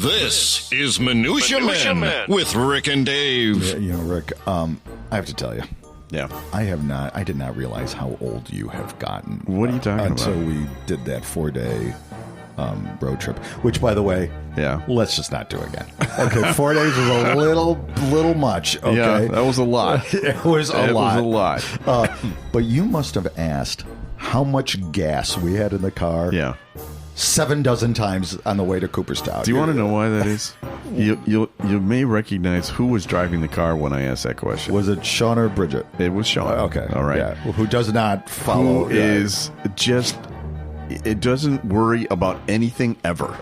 This is Minutia Men with Rick and Dave. Yeah, Rick, I have to tell you. Yeah. I did not realize how old you have gotten. What are you talking about? Until we did that 4-day road trip, which, by the way, let's just not do again. Okay, 4 days was a little much. Okay, yeah, that was a lot. It was a lot. Was a lot. But you must have asked how much gas we had in the car. Yeah. 7 dozen times on the way to Cooperstown. Do you want to know why that is? You may recognize who was driving the car when I asked that question. Was it Sean or Bridget? It was Sean. Okay. All right. Yeah. Who does not follow. Who is just, it doesn't worry about anything ever.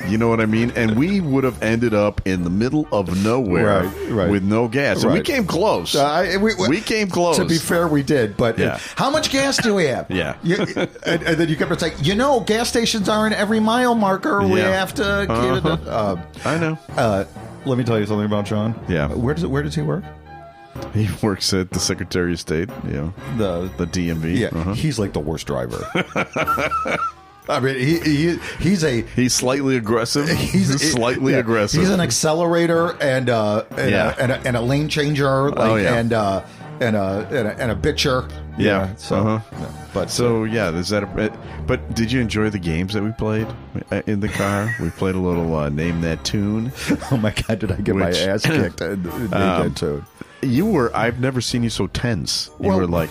You know what I mean? And we would have ended up in the middle of nowhere with no gas. And we came close. We came close. To be fair, we did. But how much gas do we have? Yeah. And then you kept saying, gas stations aren't every mile marker. We have to get it. I know. Let me tell you something about Sean. Yeah. Where does he work? He works at the Secretary of State, the DMV. Yeah, he's like the worst driver. I mean, he's slightly aggressive. He's slightly aggressive. He's an accelerator and a lane changer, and a bitcher. Yeah. But is that but did you enjoy the games that we played in the car? We played a little Name That Tune. Oh my God, did I get my ass kicked in Name That Tune? I've never seen you so tense. You're like,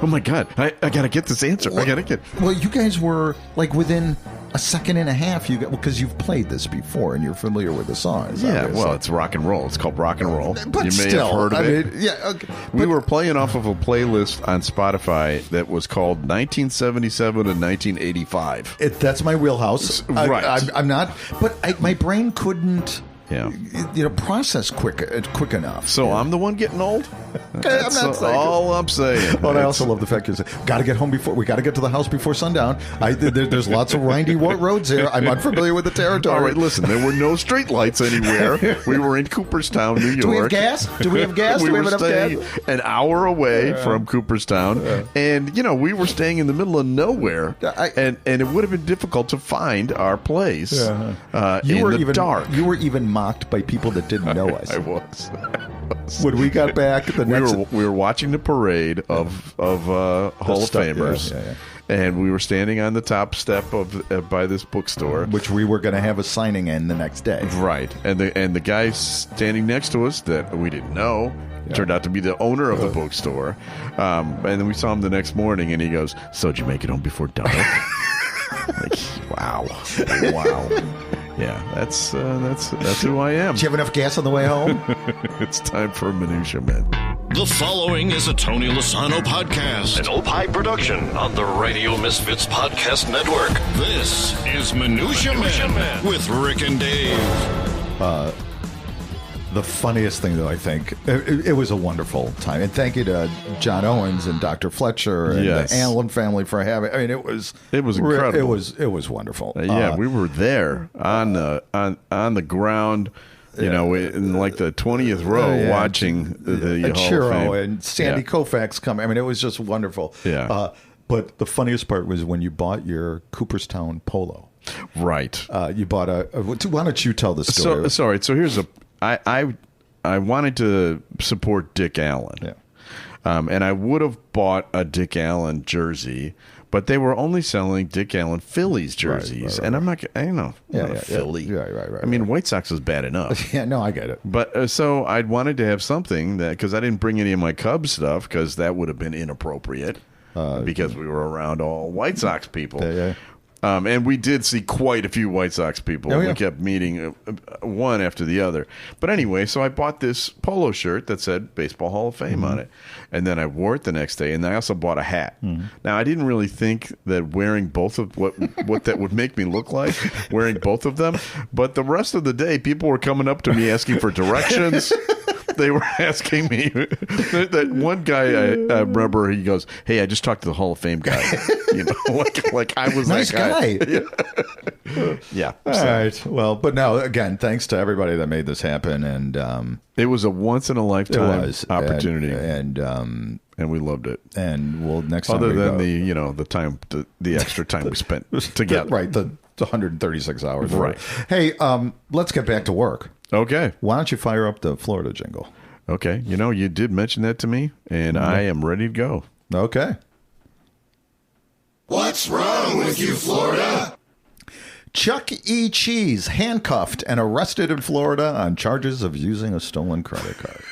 oh my God, I gotta get this answer. Well, you guys were like within a second and a half. Because you've played this before and you're familiar with the songs. Yeah, obviously. well, it's rock and roll. It's called rock and roll. But you may still, have heard of it. Mean, yeah, okay. We were playing off of a playlist on Spotify that was called 1977 and 1985. That's my wheelhouse. Right. I'm not, but my brain couldn't. Yeah, process quick enough. So I'm the one getting old. That's all I'm saying. But I also love the fact you say, got to get home before we got to get to the house before sundown. There's lots of windy roads here. I'm unfamiliar with the territory. All right, listen. There were no street lights anywhere. We were in Cooperstown, New York. Do we have gas? Do we have gas? We were enough staying gas? An hour away from Cooperstown, and we were staying in the middle of nowhere, and it would have been difficult to find our place in the dark. You were even mocked by people that didn't know us. I was. When we got back, we were watching the parade of Hall of Famers, and we were standing on the top step of by this bookstore, which we were going to have a signing in the next day. Right, and the guy standing next to us that we didn't know turned out to be the owner of the bookstore, and then we saw him the next morning, and he goes, "So did you make it home before dark?" Like, wow. Yeah, that's who I am. Did you have enough gas on the way home? It's time for Minutia Men. The following is a Tony Lasano podcast, an Opie production on the Radio Misfits Podcast Network. This is Minutia Men with Rick and Dave. The funniest thing, though, I think, it was a wonderful time. And thank you to John Owens and Dr. Fletcher and the Allen family for having. I mean, it was incredible. It was wonderful. We were there on the ground. In like the 20th row, watching the Hall Chiro of Fame. And Sandy Koufax come. I mean, it was just wonderful. Yeah. But the funniest part was when you bought your Cooperstown polo. Right. You bought why don't you tell the story? So here's I wanted to support Dick Allen. Yeah. And I would have bought a Dick Allen jersey, but they were only selling Dick Allen Phillies jerseys. Right. And I'm not, Philly. Right. I mean, White Sox was bad enough. Yeah, no, I get it. But so I wanted to have something because I didn't bring any of my Cubs stuff because that would have been inappropriate because we were around all White Sox people. Yeah. And we did see quite a few White Sox people. Oh, yeah. We kept meeting one after the other. But anyway, so I bought this polo shirt that said Baseball Hall of Fame on it. And then I wore it the next day. And I also bought a hat. Now, I didn't really think that wearing both of what that would make me look like, wearing both of them. But the rest of the day, people were coming up to me asking for directions. They were asking me. That one guy, I remember, he goes, "Hey, I just talked to the Hall of Fame guy." Like I was nice that guy. Yeah. All right. Well, but no, again, thanks to everybody that made this happen, and it was a once in a lifetime opportunity, and we loved it. And we'll next time. Other than the extra time we spent together, right? It's 136 hours. Right. Hey, let's get back to work. Okay. Why don't you fire up the Florida jingle? Okay. You know, you did mention that to me, and I am ready to go. Okay. What's wrong with you, Florida? Chuck E. Cheese handcuffed and arrested in Florida on charges of using a stolen credit card.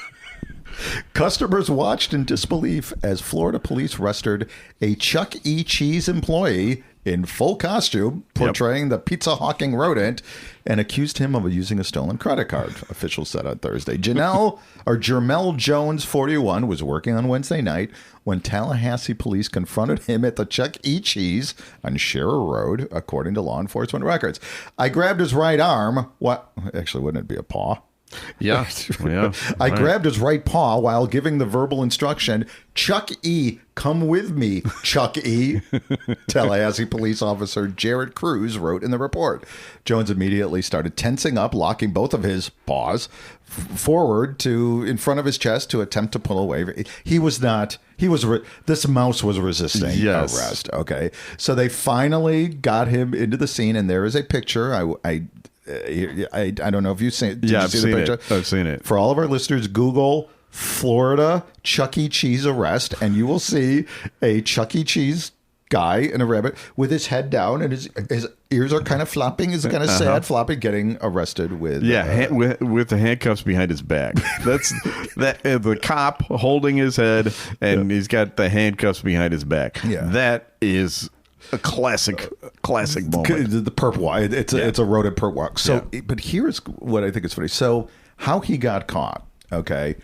Customers watched in disbelief as Florida police arrested a Chuck E. Cheese employee in full costume portraying the pizza-hawking rodent and accused him of using a stolen credit card, officials said on Thursday. Jermel Jones, 41, was working on Wednesday night when Tallahassee police confronted him at the Chuck E. Cheese on Scherer Road, according to law enforcement records. I grabbed his right arm. What? Actually, wouldn't it be a paw? Yeah. I grabbed his right paw while giving the verbal instruction, Chuck E., come with me, Chuck E., Tallahassee police officer Jared Cruz wrote in the report. Jones immediately started tensing up, locking both of his paws forward in front of his chest to attempt to pull away. This mouse was resisting arrest. Okay. So they finally got him into the scene, and there is a picture. I don't know if you've seen it. Did you see the picture? I've seen it. For all of our listeners, Google Florida Chuck E. Cheese arrest, and you will see a Chuck E. Cheese guy in a rabbit with his head down, and his ears are kind of flopping. He's kind of sad flopping, getting arrested with with the handcuffs behind his back. That's the cop holding his head, and he's got the handcuffs behind his back. Yeah, that is a classic moment. The perp walk. It's a rodent perp walk. So, but here's what I think is funny. So, how he got caught? Okay,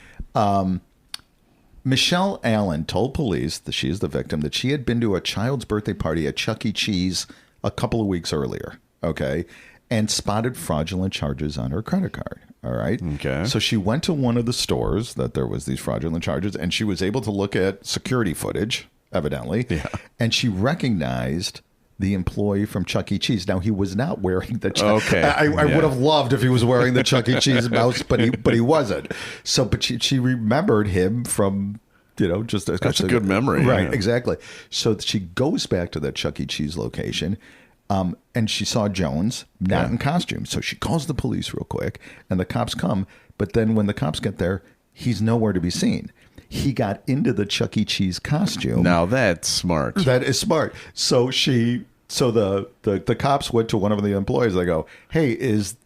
Michelle Allen told police that she is the victim that she had been to a child's birthday party at Chuck E. Cheese a couple of weeks earlier. Okay, and spotted fraudulent charges on her credit card. All right. Okay. So she went to one of the stores that there was these fraudulent charges, and she was able to look at security footage. Evidently. Yeah. And she recognized the employee from Chuck E. Cheese. Now, he was not wearing the Chuck. Okay. I would have loved if he was wearing the Chuck E. Cheese mouse, but he wasn't. So, but she remembered him from, just that's a good memory. Right, yeah. Exactly. So she goes back to that Chuck E. Cheese location, and she saw Jones not in costume. So she calls the police real quick, and the cops come. But then when the cops get there, he's nowhere to be seen. He got into the Chuck E. Cheese costume. Now that's smart. That is smart. So the cops went to one of the employees. They go, "Hey, is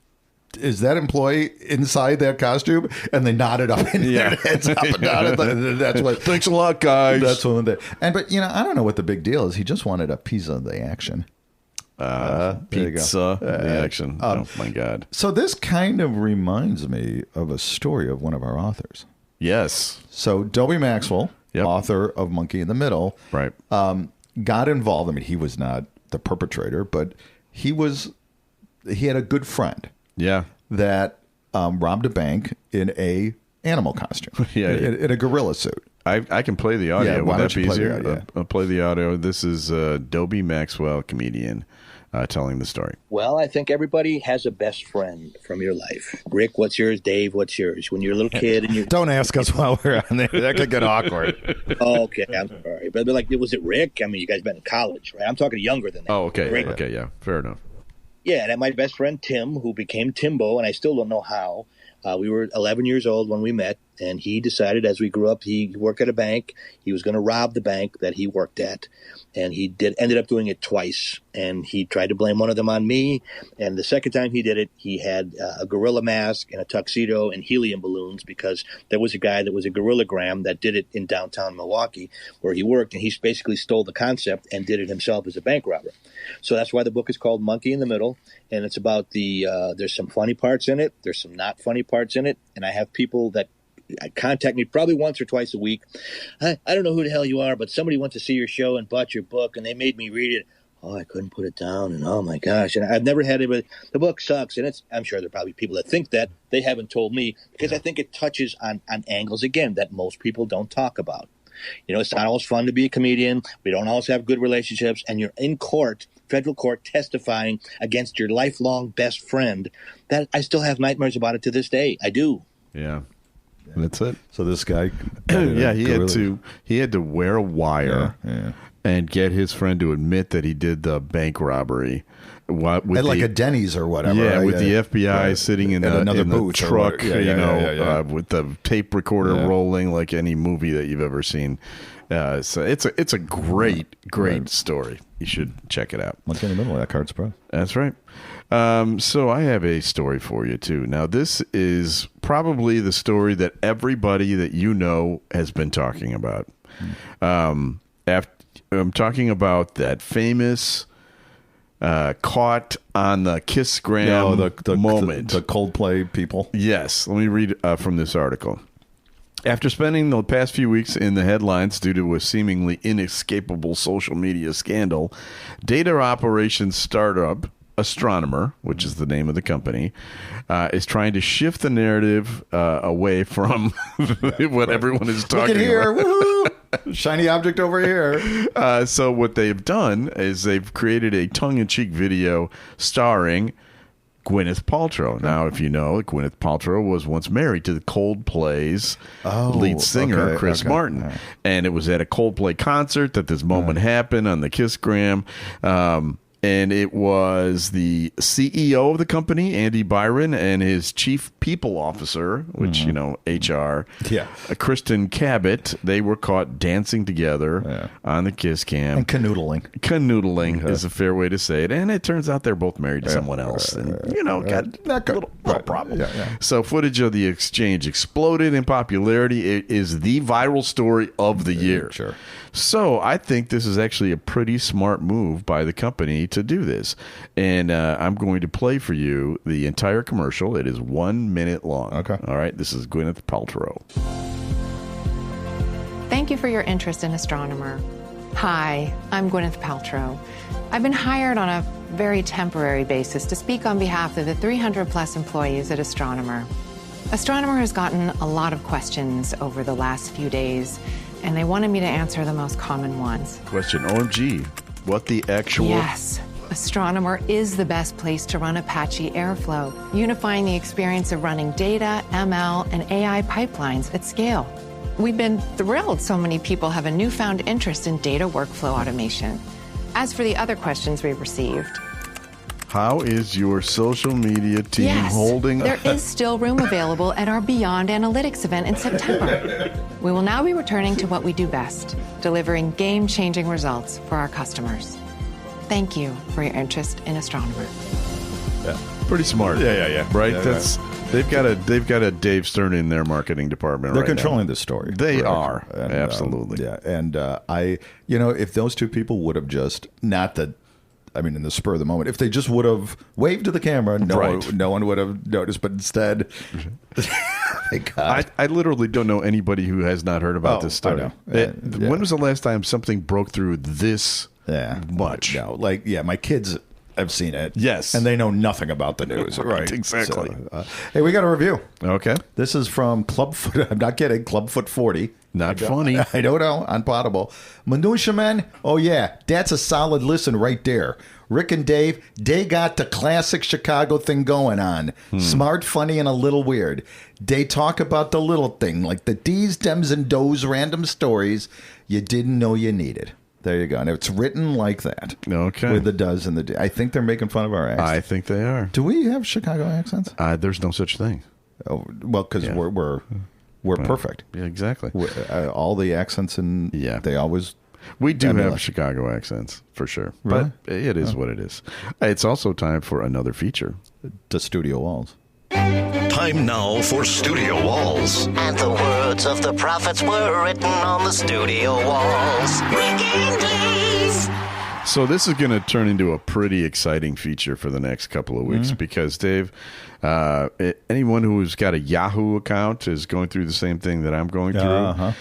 that employee inside that costume?" And they nodded up and heads up and down. And that's what. Thanks a lot, guys. That's what they. But I don't know what the big deal is. He just wanted a piece of the action. Pizza, the action. Oh my God. So this kind of reminds me of a story of one of our authors. Yes. So Dobie Maxwell, author of Monkey in the Middle, right, got involved. I mean, he was not the perpetrator, but he had a good friend. Yeah. That robbed a bank in a animal costume. In a gorilla suit. I can play the audio. Would that be easier? I'll play the audio. This is Dobie Maxwell, comedian, telling the story. Well, I think everybody has a best friend from your life. Rick, what's yours? Dave, what's yours? When you're a little kid and you don't ask us while we're on there. That could get awkward. Okay, I'm sorry, but was it Rick? I mean, you guys been in college, right? I'm talking younger than that. Oh, okay, Rick. Okay, yeah, fair enough. Yeah, and my best friend Tim, who became Timbo, and I still don't know how. We were 11 years old when we met, and he decided as we grew up, he worked at a bank. He was going to rob the bank that he worked at, and he ended up doing it twice. And he tried to blame one of them on me. And the second time he did it, he had a gorilla mask and a tuxedo and helium balloons because there was a guy that was a gorillagram that did it in downtown Milwaukee where he worked, and he basically stole the concept and did it himself as a bank robber. So that's why the book is called Monkey in the Middle, and it's about there's some funny parts in it, there's some not funny parts in it, and I have people that contact me probably once or twice a week. I don't know who the hell you are, but somebody went to see your show and bought your book, and they made me read it. Oh, I couldn't put it down, and oh my gosh, and I've never had it, but the book sucks, and I'm sure there are probably people that think that. They haven't told me, because I think it touches on angles, again, that most people don't talk about. It's not always fun to be a comedian. We don't always have good relationships, and you're in court, federal court, testifying against your lifelong best friend. That I still have nightmares about it to this day. I do. Yeah. That's it. So this guy, he had to wear a wire and get his friend to admit that he did the bank robbery, like a Denny's or whatever. Yeah, right? with the FBI sitting in another booth truck, with the tape recorder rolling, like any movie that you've ever seen. So it's a great story. You should check it out. What's in the middle of that card surprise? That's right. So I have a story for you too. Now this is probably the story that everybody that you know has been talking about. I'm talking about that famous caught on the Kissgram moment. The Coldplay people. Yes. Let me read from this article. After spending the past few weeks in the headlines due to a seemingly inescapable social media scandal, data operations startup Astronomer, which is the name of the company, is trying to shift the narrative away from what everyone is talking Look at here. about. Woo-hoo! Shiny object over here. So what they've done is they've created a tongue-in-cheek video starring Gwyneth Paltrow. Now, if you know, Gwyneth Paltrow was once married to the Coldplay's lead singer, Chris Martin. Right. And it was at a Coldplay concert that this moment happened on the Kissgram. And it was the CEO of the company, Andy Byron, and his chief people officer, which, HR, Kristen Cabot. They were caught dancing together on the Kiss Cam. And canoodling. Canoodling is a fair way to say it. And it turns out they're both married to someone else. And, got a little problem. So footage of the exchange exploded in popularity. It is the viral story of the year. Sure. So I think this is actually a pretty smart move by the company to do this. And I'm going to play for you the entire commercial. It is 1 minute long. Okay. All right. This is Gwyneth Paltrow. Thank you for your interest in Astronomer. Hi, I'm Gwyneth Paltrow. I've been hired on a very temporary basis to speak on behalf of the 300-plus employees at Astronomer. Astronomer has gotten a lot of questions over the last few days, and they wanted me to answer the most common ones. Question, OMG, what the actual... Yes, Astronomer is the best place to run Apache Airflow, unifying the experience of running data, ML, and AI pipelines at scale. We've been thrilled so many people have a newfound interest in data workflow automation. As for the other questions we've received... How is your social media team holding? There is still room available at our Beyond Analytics event in September. We will now be returning to what we do best, delivering game-changing results for our customers. Thank you for your interest in Astronomer. Yeah, pretty smart. Yeah. Right? Yeah, they've got a Dave Stern in their marketing department. They're right controlling now. the story. They correct? are. And, absolutely. And if those two people would have just in the spur of the moment, if they just would have waved to the camera, no one would have noticed. But instead, I literally don't know anybody who has not heard about this story. I know. When was the last time something broke through this much? No, my kids have seen it. Yes. And they know nothing about the news. Right, exactly. So, hey, we got a review. Okay. This is from Clubfoot. I'm not kidding. Clubfoot 40. Not funny. I don't know. On Potable. Minutia Men. Oh, yeah. That's a solid listen right there. Rick and Dave, they got the classic Chicago thing going on. Smart, funny, and a little weird. They talk about the little thing, like the D's, Dems, and Does random stories you didn't know you needed. There you go. And it's written like that. Okay. With the does and the D. I think they're making fun of our accents. I think they are. Do we have Chicago accents? There's no such thing. Oh, well, because we're perfect. Yeah, exactly. All the accents they always... We do have Chicago accents, for sure. Really? But it is what it is. It's also time for another feature. The Studio Walls. Time now for Studio Walls. And the words of the prophets were written on the studio walls. Rick and Dave. So this is going to turn into a pretty exciting feature for the next couple of weeks because, Dave, anyone who's got a Yahoo account is going through the same thing that I'm going through.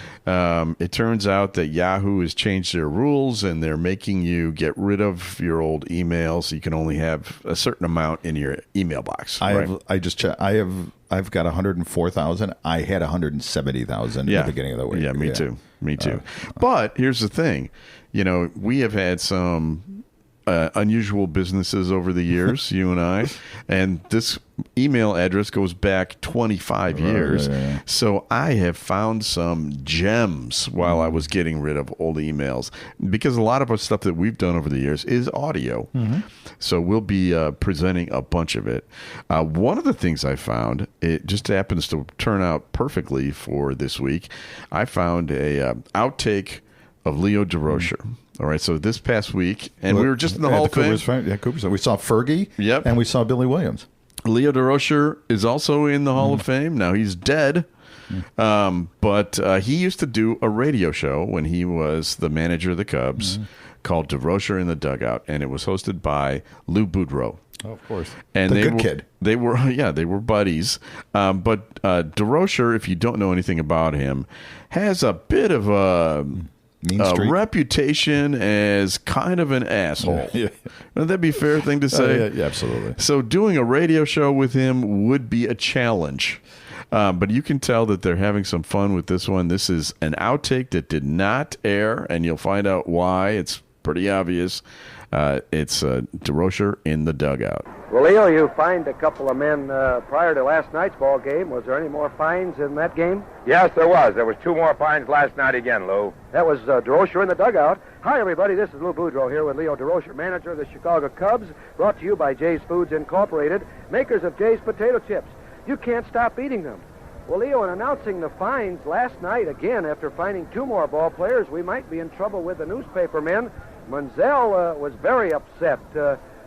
It turns out that Yahoo has changed their rules and they're making you get rid of your old emails. So you can only have a certain amount in your email box. I just checked. I've got 104,000. I had 170,000 at the beginning of the week. Yeah, me too. But here's the thing. We have had some unusual businesses over the years, you and I, and this email address goes back 25 years. Yeah. So I have found some gems while I was getting rid of old emails, because a lot of our stuff that we've done over the years is audio. Mm-hmm. So we'll be presenting a bunch of it. One of the things I found, it just happens to turn out perfectly for this week. I found a outtake of Leo DeRocher. Mm-hmm. All right, so this past week, and we were just in the Hall of Fame. Cooperstown. We saw Fergie, yep, and we saw Billy Williams. Leo DeRocher is also in the Hall of Fame. Now, he's dead, but he used to do a radio show when he was the manager of the Cubs called DeRocher in the Dugout, and it was hosted by Lou Boudreau. Oh, of course. And the good kid. They were buddies. But DeRocher, if you don't know anything about him, has a bit of a reputation as kind of an asshole. Yeah. Would that be a fair thing to say? Yeah, absolutely. So doing a radio show with him would be a challenge. But you can tell that they're having some fun with this one. This is an outtake that did not air, and you'll find out why. It's pretty obvious. It's DeRocher in the Dugout. Well, Leo, you fined a couple of men prior to last night's ball game. Was there any more fines in that game? Yes, there was. There was 2 more fines last night again, Lou. That was DeRocher in the Dugout. Hi, everybody. This is Lou Boudreau here with Leo DeRocher, manager of the Chicago Cubs, brought to you by Jay's Foods Incorporated, makers of Jay's potato chips. You can't stop eating them. Well, Leo, in announcing the fines last night, again, after fining 2 more ball players, we might be in trouble with the newspaper men. Menzel was very upset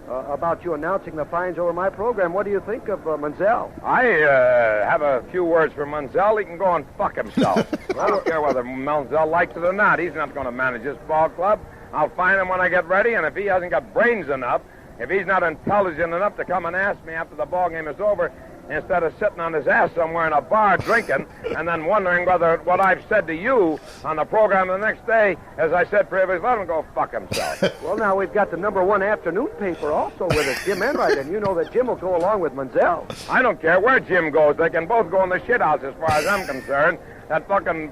about you announcing the fines over my program. What do you think of Menzel? I have a few words for Menzel. He can go and fuck himself. I don't care whether Menzel likes it or not. He's not going to manage this ball club. I'll fine him when I get ready, and if he hasn't got brains enough, if he's not intelligent enough to come and ask me after the ball game is over, instead of sitting on his ass somewhere in a bar drinking and then wondering whether what I've said to you on the program the next day, as I said previously, let him go fuck himself. Well, now we've got the #1 afternoon paper also with us, Jim Enright, and you know that Jim will go along with Menzel. I don't care where Jim goes. They can both go in the shithouse as far as I'm concerned. That fucking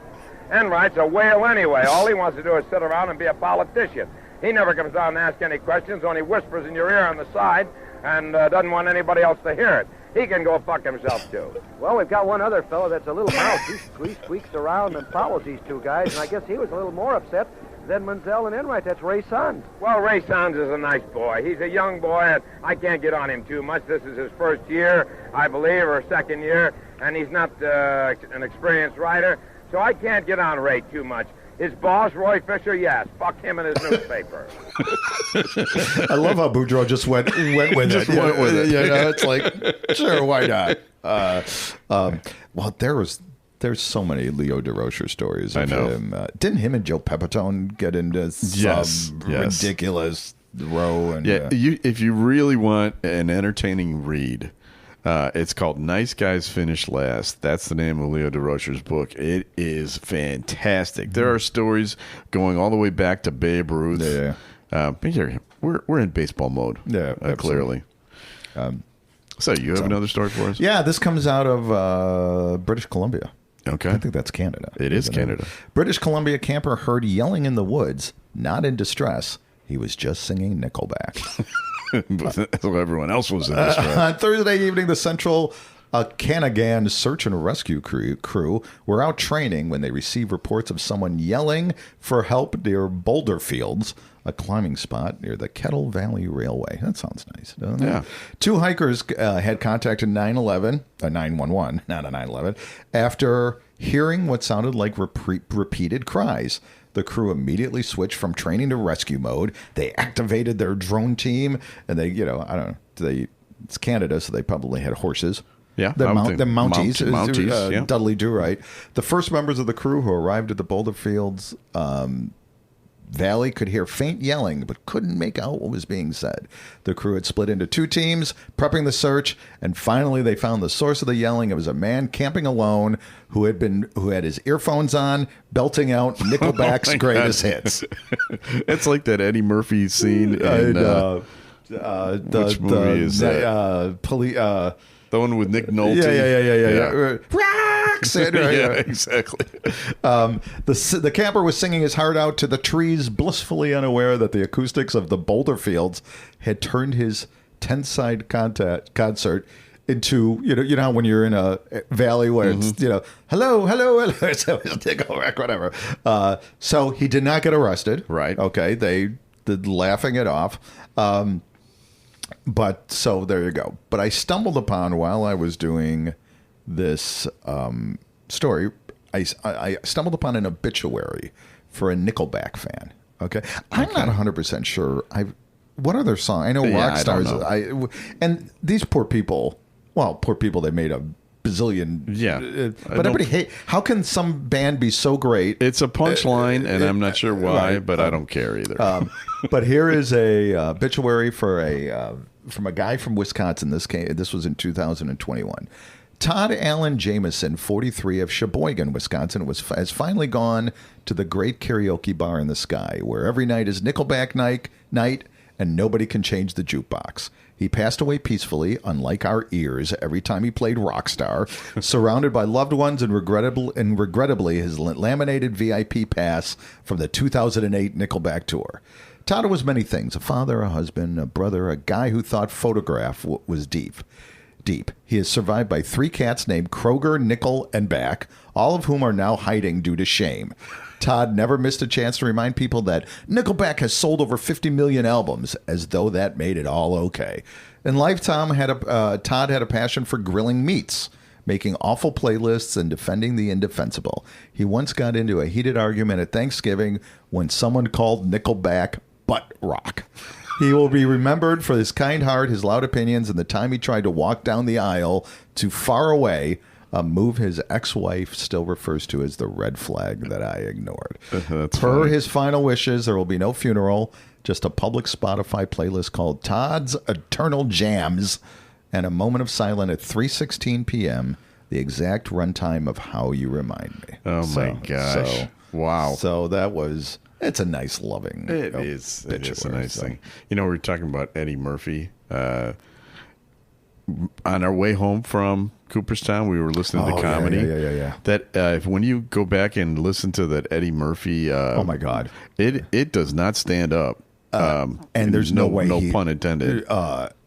Enright's a whale anyway. All he wants to do is sit around and be a politician. He never comes down and asks any questions, only whispers in your ear on the side and doesn't want anybody else to hear it. He can go fuck himself, too. Well, we've got one other fellow that's a little mouse. He squeaks around and follows these 2 guys, and I guess he was a little more upset than Menzel and Enright. That's Ray Sands. Well, Ray Sands is a nice boy. He's a young boy, and I can't get on him too much. This is his first year, I believe, or second year, and he's not an experienced writer, so I can't get on Ray too much. His boss, Roy Fisher, yes. Fuck him and his newspaper. I love how Boudreau just went with it. Went with it. You know, it's like, sure, why not? Well, there's so many Leo DeRocher stories of him. Didn't him and Joe Pepitone get into some ridiculous row? And, if you really want an entertaining read, it's called Nice Guys Finish Last. That's the name of Leo DeRocher's book. It is fantastic. There are stories going all the way back to Babe Ruth. But here, we're in baseball mode. Yeah, clearly. So you have another story for us? Yeah, this comes out of British Columbia. Okay. I think that's Canada. It is Canada. British Columbia camper heard yelling in the woods, not in distress. He was just singing Nickelback. So everyone else was in distress. On Thursday evening, the Central Okanagan search and rescue crew were out training when they received reports of someone yelling for help near Boulder Fields, a climbing spot near the Kettle Valley Railway. That sounds nice, doesn't it? Yeah. 2 hikers had contacted 911, not a 911, after hearing what sounded like repeated cries. The crew immediately switched from training to rescue mode. They activated their drone team, and they, I don't know, it's Canada, so they probably had horses. Yeah, the Mounties. Yeah. Dudley Do-Right. The first members of the crew who arrived at the Boulder Fields Valley could hear faint yelling, but couldn't make out what was being said. The crew had split into 2 teams, prepping the search, and finally they found the source of the yelling. It was a man camping alone who had his earphones on, belting out Nickelback's greatest hits. It's like that Eddie Murphy scene in which movie is that? The one with Nick Nolte. Yeah. rocks. Yeah, exactly. The camper was singing his heart out to the trees, blissfully unaware that the acoustics of the boulder fields had turned his tent-side concert into, you know how when you're in a valley where it's, hello, so whatever. So he did not get arrested. Right. Okay. They did laughing it off. But so there you go. But I stumbled upon, while I was doing this story, I stumbled upon an obituary for a Nickelback fan. Okay. I'm not 100% sure. What other song? I know rock stars. And these poor people, they made a bazillion. Yeah. But everybody hate. How can some band be so great? It's a punchline, and I'm not sure why, but I don't care either. But here is a obituary for from a guy from Wisconsin. This was in 2021. Todd Allen Jameson, 43, of Sheboygan, Wisconsin, has finally gone to the great karaoke bar in the sky, where every night is Nickelback night, and nobody can change the jukebox. He passed away peacefully, unlike our ears, every time he played Rockstar, surrounded by loved ones and regrettably his laminated VIP pass from the 2008 Nickelback tour. Todd was many things: a father, a husband, a brother, a guy who thought photograph was deep. He is survived by 3 cats named Kroger, Nickel, and Back, all of whom are now hiding due to shame. Todd never missed a chance to remind people that Nickelback has sold over 50 million albums, as though that made it all okay. In life, Todd had a passion for grilling meats, making awful playlists, and defending the indefensible. He once got into a heated argument at Thanksgiving when someone called Nickelback butt rock. He will be remembered for his kind heart, his loud opinions, and the time he tried to walk down the aisle to Far Away, a move his ex-wife still refers to as the red flag that I ignored. Per his final wishes, there will be no funeral, just a public Spotify playlist called Todd's Eternal Jams, and a moment of silence at 3:16 p.m., the exact runtime of How You Remind Me. Oh, my gosh. Wow. So that was... It's a nice, loving... It is a nice thing. You know, we were talking about Eddie Murphy. On our way home from Cooperstown, we were listening to comedy. Yeah. That when you go back and listen to that Eddie Murphy... oh, my God. It does not stand up. And there's no way... No pun intended.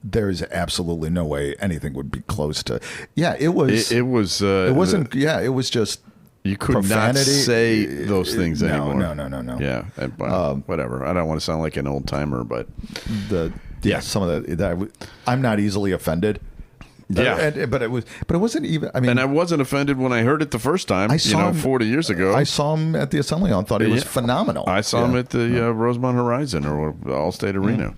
There's absolutely no way anything would be close to... Yeah, it was... It was... it wasn't... it was just... You could profanity. Not say those things anymore. No. Yeah, whatever. I don't want to sound like an old timer, but some of that. I'm not easily offended. Yeah, but it wasn't even. I mean, and I wasn't offended when I heard it the first time. I saw him 40 years ago. I saw him at the Assembly Hall and thought he was phenomenal. I saw him at the Rosemont Horizon or Allstate Arena.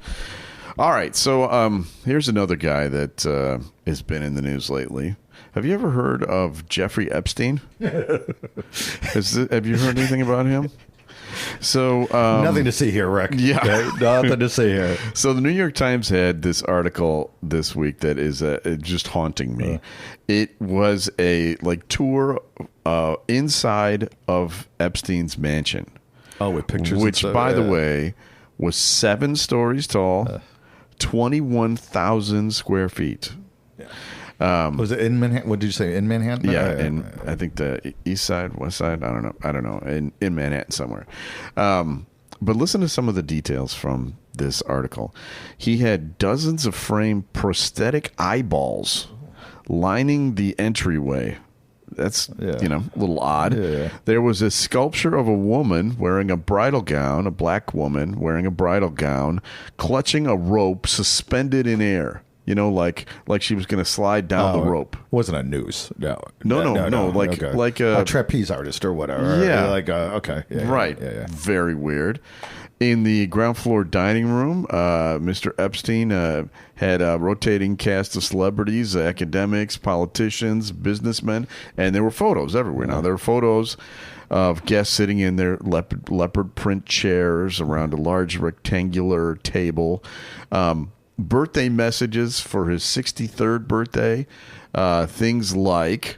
All right, so here's another guy that has been in the news lately. Have you ever heard of Jeffrey Epstein? Have you heard anything about him? So nothing to see here, Rick. Yeah, okay? Nothing to see here. So the New York Times had this article this week that is just haunting me. It was a tour inside of Epstein's mansion. Oh, with pictures, which, by the way, was 7 stories tall, 21,000 square feet. Yeah. Was it in Manhattan? What did you say? In Manhattan? Yeah, I think the east side, west side. I don't know. In Manhattan somewhere. But listen to some of the details from this article. He had dozens of framed prosthetic eyeballs lining the entryway. That's a little odd. Yeah. There was a sculpture of a woman wearing a bridal gown, a black woman wearing a bridal gown, clutching a rope suspended in air. You know, like she was going to slide down the rope. Wasn't a noose. No. Like a trapeze artist or whatever. Yeah. Right. Yeah. Very weird. In the ground floor dining room, Mr. Epstein had a rotating cast of celebrities, academics, politicians, businessmen, and there were photos everywhere. Now, there were photos of guests sitting in their leopard print chairs around a large rectangular table. Birthday messages for his 63rd birthday. Things like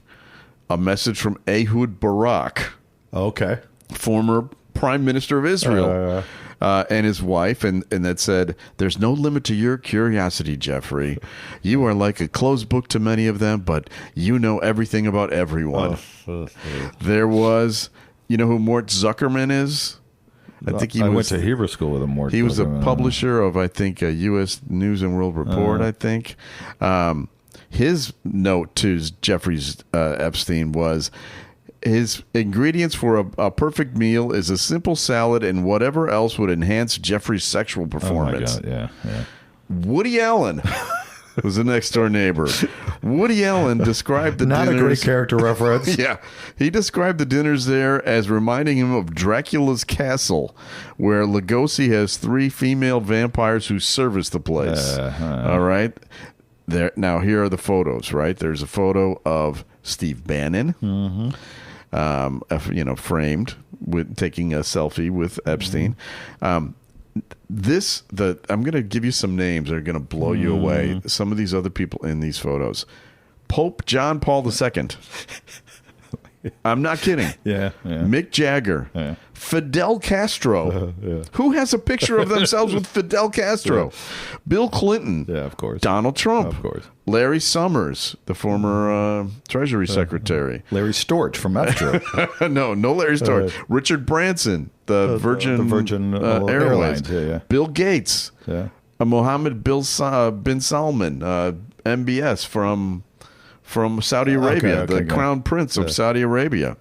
a message from Ehud Barak. Okay. Former Prime Minister of Israel. and his wife, and that said, "There's no limit to your curiosity, Jeffrey. You are like a closed book to many of them, but you know everything about everyone." There was, you know who Mort Zuckerman is? I went to Hebrew school with him. Mort. He was a publisher of, I think, U.S. News and World Report. I think his note to Jeffrey Epstein was, his ingredients for a perfect meal is a simple salad and whatever else would enhance Jeffrey's sexual performance. Oh my God, yeah. Woody Allen was the next door neighbor. Woody Allen described the Not dinners. a great character reference. Yeah. He described the dinners there as reminding him of Dracula's castle, where Lugosi has 3 female vampires who service the place. All right. Now, here are the photos, right? There's a photo of Steve Bannon, framed with taking a selfie with Epstein. I'm going to give you some names that are going to blow you away. Some of these other people in these photos. Pope John Paul II. I'm not kidding. Yeah. Mick Jagger. Yeah. Fidel Castro. Who has a picture of themselves with Fidel Castro? Bill Clinton. Yeah, of course. Donald Trump. Of course. Larry Summers, the former Treasury Secretary. Larry Storch from F. No Larry Storch. Richard Branson, the Virgin Airways. Yeah. Bill Gates. Yeah. Mohammed bin Salman, MBS from Saudi Arabia, the Crown Prince of Saudi Arabia.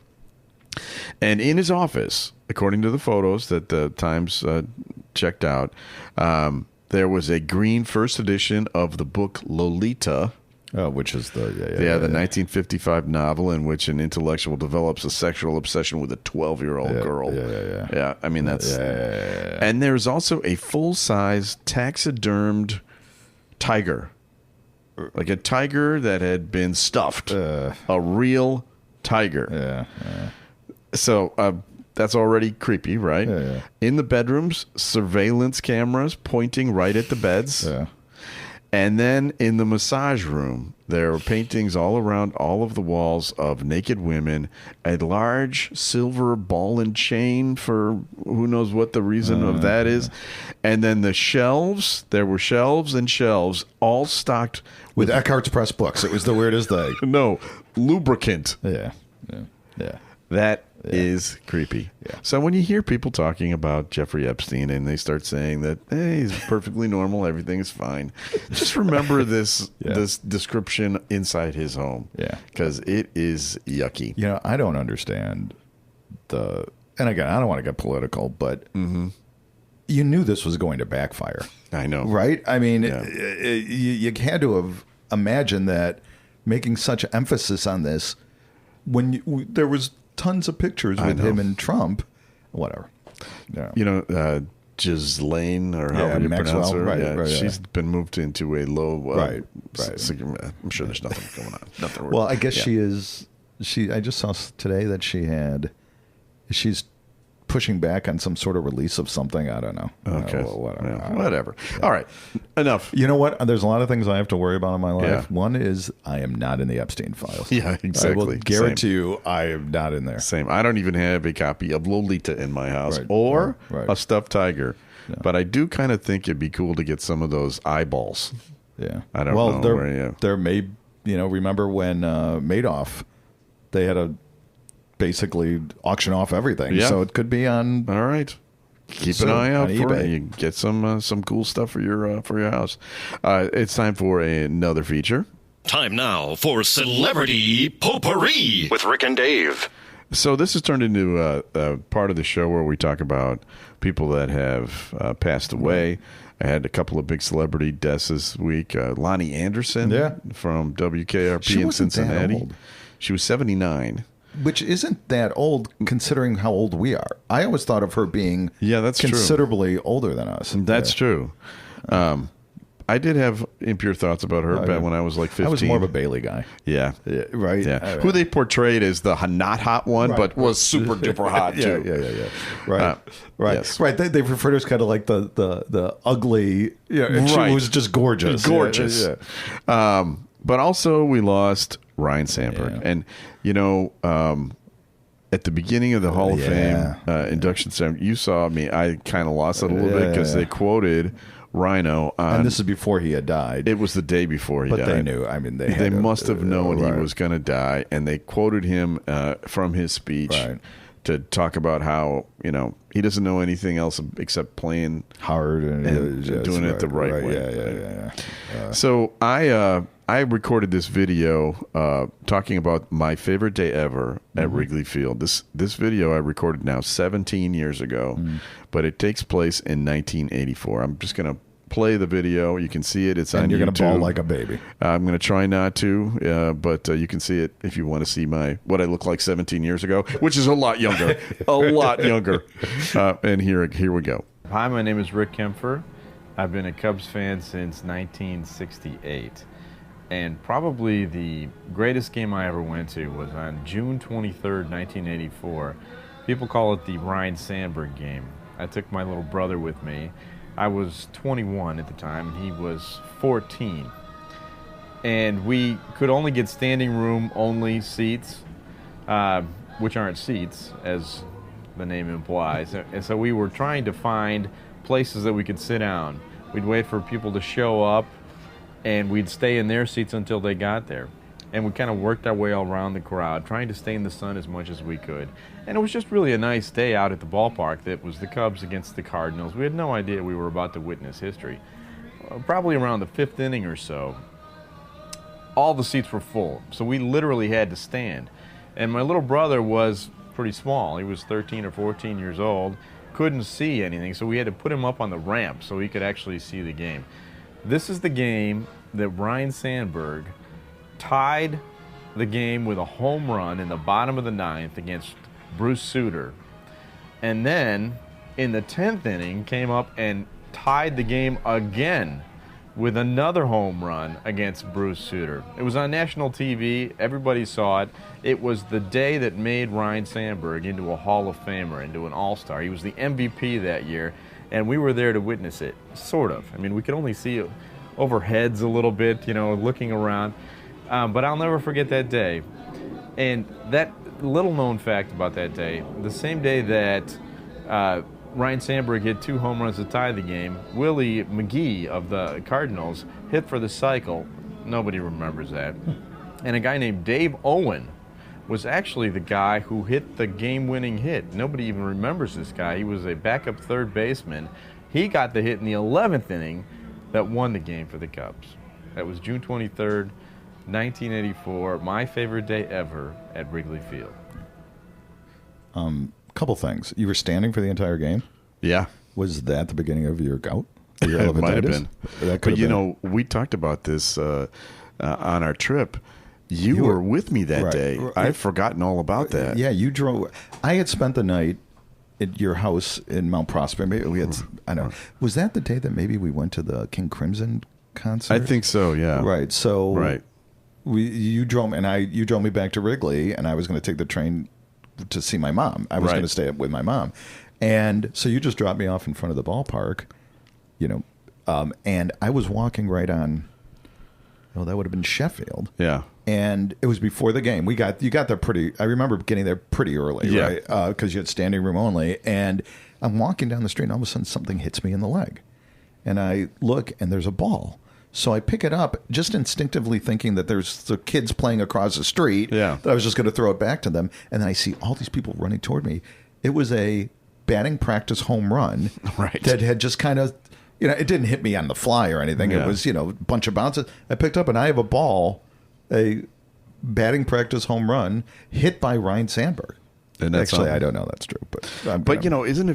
And in his office, according to the photos that the Times checked out, there was a green first edition of the book Lolita. Which is the 1955 novel in which an intellectual develops a sexual obsession with a 12-year-old girl. Yeah. I mean, that's... And there's also a full-size taxidermed tiger. Like a tiger that had been stuffed. A real tiger. Yeah. So that's already creepy, right? Yeah. In the bedrooms, surveillance cameras pointing right at the beds. Yeah. And then in the massage room, there are paintings all around all of the walls of naked women, a large silver ball and chain for who knows what the reason of that is. And then the shelves, there were shelves and shelves all stocked with Eckhart's Press books. It was the weirdest thing. No, lubricant. Yeah. That is creepy. Yeah. So when you hear people talking about Jeffrey Epstein and they start saying that, hey, he's perfectly normal, everything is fine, just remember this description inside his home. Yeah. Because it is yucky. You know, I don't understand and again, I don't want to get political, but you knew this was going to backfire. I know. Right? I mean, you had to have imagined that making such emphasis on this when there was tons of pictures with him and Trump, whatever. Yeah. You know, Ghislaine, or however you pronounce her. Right, she's been moved into a low. Right. I'm sure there's nothing going on. Nothing. Well, I guess she is. I just saw today that she's pushing back on some sort of release of something. I don't know. Okay. Whatever. Yeah. All right. Enough. You know what? There's a lot of things I have to worry about in my life. Yeah. One is I am not in the Epstein files. Yeah, exactly. I will guarantee you I am not in there. Same. I don't even have a copy of Lolita in my house or a stuffed tiger. Yeah. But I do kind of think it'd be cool to get some of those eyeballs. Yeah. I don't know. There may, remember when Madoff, they had to basically auction off everything. Yeah. So it could be on. All right. Keep an eye out for eBay. it. You get some cool stuff for your house. It's time for another feature. Time now for Celebrity Potpourri with Rick and Dave. So this has turned into a part of the show where we talk about people that have passed away. I had a couple of big celebrity deaths this week. Lonnie Anderson from WKRP in Cincinnati. That old. She was 79. Which isn't that old considering how old we are. I always thought of her being that's considerably older than us. That's true. I did have impure thoughts about her back when I was like 15. I was more of a Bailey guy. Yeah. Right? Yeah. Who they portrayed as the not hot one, but was super duper hot too. Yeah. Right. Right. Yes. Right. They refer to us kind of like the ugly. Yeah. She was just gorgeous. Gorgeous. But also we lost Ryne Sandberg. And, at the beginning of the Hall of Fame induction ceremony, you saw me. I kind of lost it a little bit because they quoted Rhino on, and this is before he had died. It was the day before he died. But they knew. I mean, they must have known he was going to die, and they quoted him from his speech to talk about how he doesn't know anything else except playing hard and doing it the right way. Yeah. So I recorded this video talking about my favorite day ever at Wrigley Field. This video I recorded now 17 years ago, but it takes place in 1984. I'm just going to play the video. You can see it. It's on YouTube. And you're going to bawl like a baby. I'm going to try not to, but you can see it if you want to see what I look like 17 years ago, which is a lot younger. A lot younger. And here we go. Hi, my name is Rick Kempfer. I've been a Cubs fan since 1968. And probably the greatest game I ever went to was on June 23rd, 1984. People call it the Ryne Sandberg game. I took my little brother with me. I was 21 at the time, and he was 14. And we could only get standing room only seats, which aren't seats, as the name implies. And so we were trying to find places that we could sit down. We'd wait for people to show up, and we'd stay in their seats until they got there. And we kind of worked our way all around the crowd, trying to stay in the sun as much as we could. And it was just really a nice day out at the ballpark. That was the Cubs against the Cardinals. We had no idea we were about to witness history. Probably around the 5th inning or so, all the seats were full. So we literally had to stand. And my little brother was pretty small. He was 13 or 14 years old, couldn't see anything. So we had to put him up on the ramp so he could actually see the game. This is the game that Ryne Sandberg tied the game with a home run in the bottom of the 9th against Bruce Sutter. And then in the 10th inning came up and tied the game again with another home run against Bruce Sutter. It was on national TV. Everybody saw it. It was the day that made Ryne Sandberg into a Hall of Famer, into an All-Star. He was the MVP that year. And we were there to witness it, sort of. I mean, we could only see over heads a little bit, looking around. But I'll never forget that day. And that little known fact about that day, the same day that Ryne Sandberg hit 2 home runs to tie the game, Willie McGee of the Cardinals hit for the cycle. Nobody remembers that. And a guy named Dave Owen was actually the guy who hit the game-winning hit. Nobody even remembers this guy. He was a backup third baseman. He got the hit in the 11th inning that won the game for the Cubs. That was June 23rd, 1984, my favorite day ever at Wrigley Field. Couple things. You were standing for the entire game? Yeah. Was that the beginning of your gout? It might have been. But, we talked about this on our trip. You were with me that day. I've forgotten all about that. Yeah, you drove. I had spent the night at your house in Mount Prospero. Maybe we had. I don't know. Was that the day that maybe we went to the King Crimson concert? I think so. Yeah. Right. So. You drove me back to Wrigley, and I was going to take the train to see my mom. I was going to stay up with my mom, and so you just dropped me off in front of the ballpark, and I was walking right on. Oh, that would have been Sheffield. Yeah. And it was before the game. You got there pretty. I remember getting there pretty early, right? Because you had standing room only. And I'm walking down the street, and all of a sudden something hits me in the leg, and I look, and there's a ball. So I pick it up, just instinctively thinking that there's the kids playing across the street. That I was just going to throw it back to them, and then I see all these people running toward me. It was a batting practice home run that had just kind of. It didn't hit me on the fly or anything. Yeah. It was, a bunch of bounces. I picked up, and I have a ball, a batting practice home run, hit by Ryne Sandberg. And actually, I don't know that's true, but isn't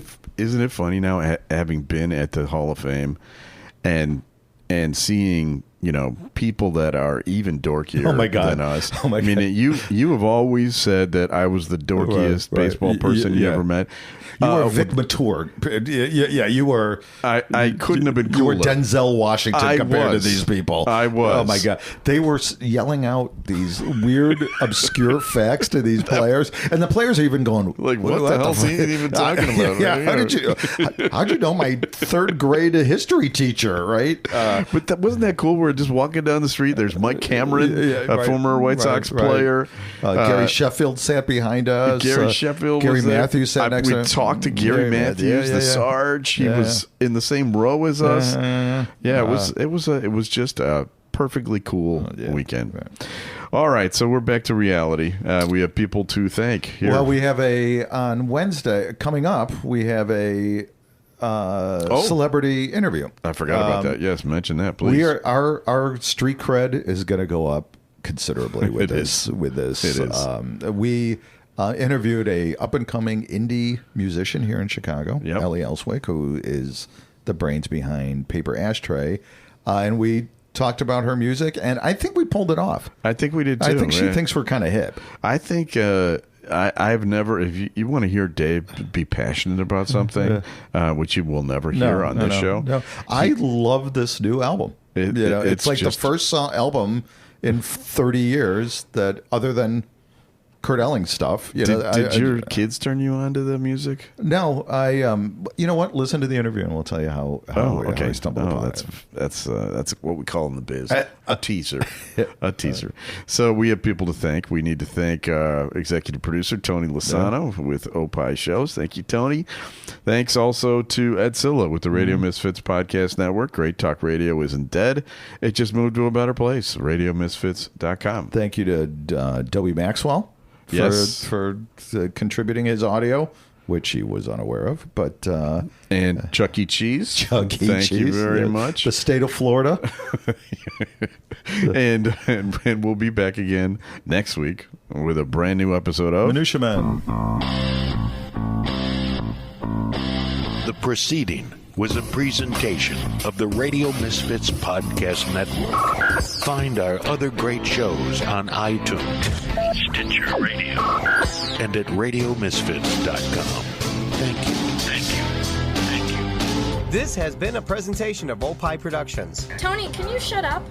it funny now having been at the Hall of Fame, and seeing people that are even dorkier than us. Oh my God. I mean, you have always said that I was the dorkiest baseball person you ever met. You were Vic Mature. Yeah, you were. I couldn't have been cooler. You were Denzel Washington compared to these people. I was. Oh my God. They were yelling out these weird, obscure facts to these players, and the players are even going, like, what the hell is he even talking about? Yeah, how'd you know my third grade history teacher, right? But wasn't that cool where just walking down the street. There's Mike Cameron, a former White Sox player. Gary Sheffield sat behind us. Gary Sheffield. Gary Matthews sat next to us. We talked to Gary Matthews, the Sarge. He was in the same row as us. It was just a perfectly cool weekend. Right. All right, so we're back to reality. We have people to thank here. Well, we have on Wednesday coming up. We have a celebrity interview. I forgot about that. Yes, mention that, please. Our street cred is going to go up considerably with this. It is. We interviewed a up and coming indie musician here in Chicago, Ellie Elswick, who is the brains behind Paper Ashtray, and we talked about her music, and I think we pulled it off. I think we did too. I think she thinks we're kind of hip. I think I've never, if you want to hear Dave be passionate about something, which you will never hear on this show. No. I love this new album. It's like the first album in 30 years that, other than Kurt Elling stuff. Did your kids turn you on to the music? No, you know what? Listen to the interview, and we'll tell you how I stumbled upon it. That's what we call in the biz a teaser. A teaser. So we have people to thank. We need to thank executive producer Tony Lasano with Opie Shows. Thank you, Tony. Thanks also to Ed Silla with the Radio Misfits Podcast Network. Great Talk Radio isn't dead. It just moved to a better place. RadioMisfits.com. Thank you to Dobie Maxwell. For contributing his audio, which he was unaware of, but and Chuck E. Cheese. Thank you very much. The state of Florida, and we'll be back again next week with a brand new episode of Minutia Men. The proceeding was a presentation of the Radio Misfits Podcast Network. Find our other great shows on iTunes, Stitcher Radio, and at RadioMisfits.com. Thank you. This has been a presentation of Opie Productions. Tony, can you shut up?